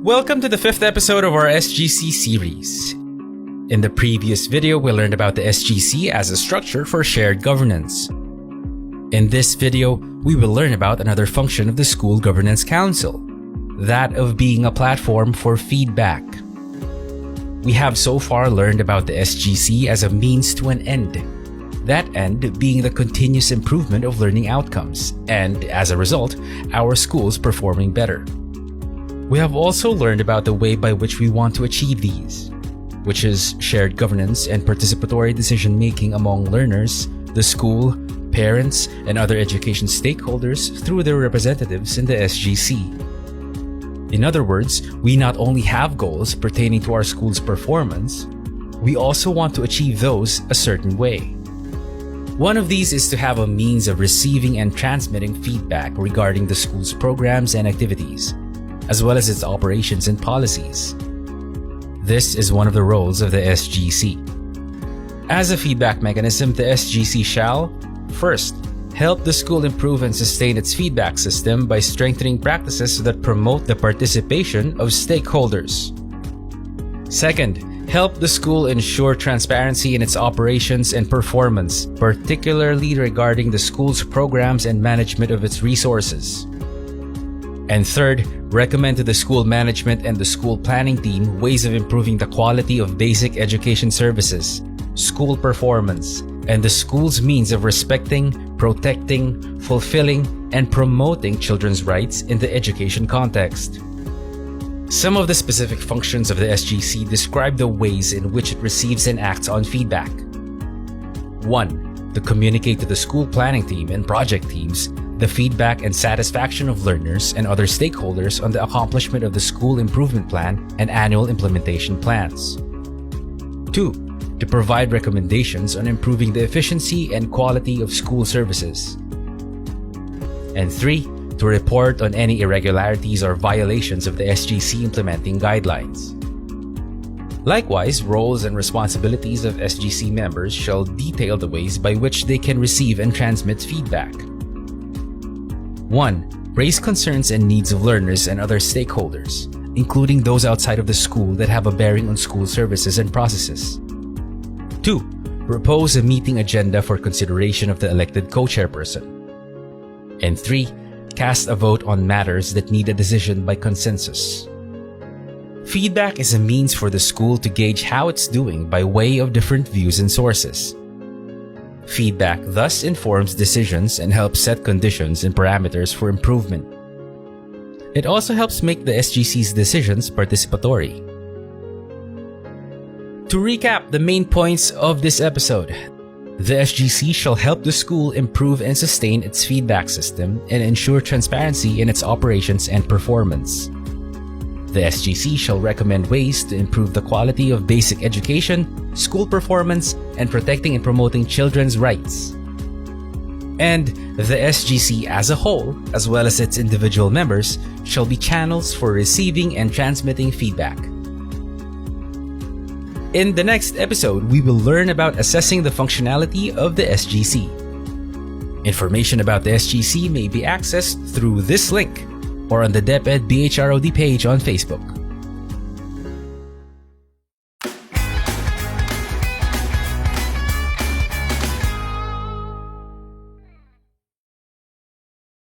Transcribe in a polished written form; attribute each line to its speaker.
Speaker 1: Welcome to the 5th episode of our SGC series. In the previous video, we learned about the SGC as a structure for shared governance. In this video, we will learn about another function of the School Governance Council, that of being a platform for feedback. We have so far learned about the SGC as a means to an end, that end being the continuous improvement of learning outcomes, and as a result, our schools performing better. We have also learned about the way by which we want to achieve these, which is shared governance and participatory decision-making among learners, the school, parents, and other education stakeholders through their representatives in the SGC. In other words, we not only have goals pertaining to our school's performance, we also want to achieve those a certain way. One of these is to have a means of receiving and transmitting feedback regarding the school's programs and activities, as well as its operations and policies. This is one of the roles of the SGC. As a feedback mechanism, the SGC shall, first, help the school improve and sustain its feedback system by strengthening practices that promote the participation of stakeholders. Second, help the school ensure transparency in its operations and performance, particularly regarding the school's programs and management of its resources. And third, recommend to the school management and the school planning team ways of improving the quality of basic education services, school performance, and the school's means of respecting, protecting, fulfilling, and promoting children's rights in the education context. Some of the specific functions of the SGC describe the ways in which it receives and acts on feedback. 1. To communicate to the school planning team and project teams the feedback and satisfaction of learners and other stakeholders on the accomplishment of the school improvement plan and annual implementation plans. 2. To provide recommendations on improving the efficiency and quality of school services. And 3. To report on any irregularities or violations of the SGC implementing guidelines. Likewise, roles and responsibilities of SGC members shall detail the ways by which they can receive and transmit feedback. 1. Raise concerns and needs of learners and other stakeholders, including those outside of the school that have a bearing on school services and processes. 2. Propose a meeting agenda for consideration of the elected co-chairperson. And 3. Cast a vote on matters that need a decision by consensus. Feedback is a means for the school to gauge how it's doing by way of different views and sources. Feedback thus informs decisions and helps set conditions and parameters for improvement. It also helps make the SGC's decisions participatory. To recap the main points of this episode, the SGC shall help the school improve and sustain its feedback system and ensure transparency in its operations and performance. The SGC shall recommend ways to improve the quality of basic education, school performance, and protecting and promoting children's rights. And the SGC as a whole, as well as its individual members, shall be channels for receiving and transmitting feedback. In the next episode, we will learn about assessing the functionality of the SGC. Information about the SGC may be accessed through this link or on the DepEd BHROD page on Facebook.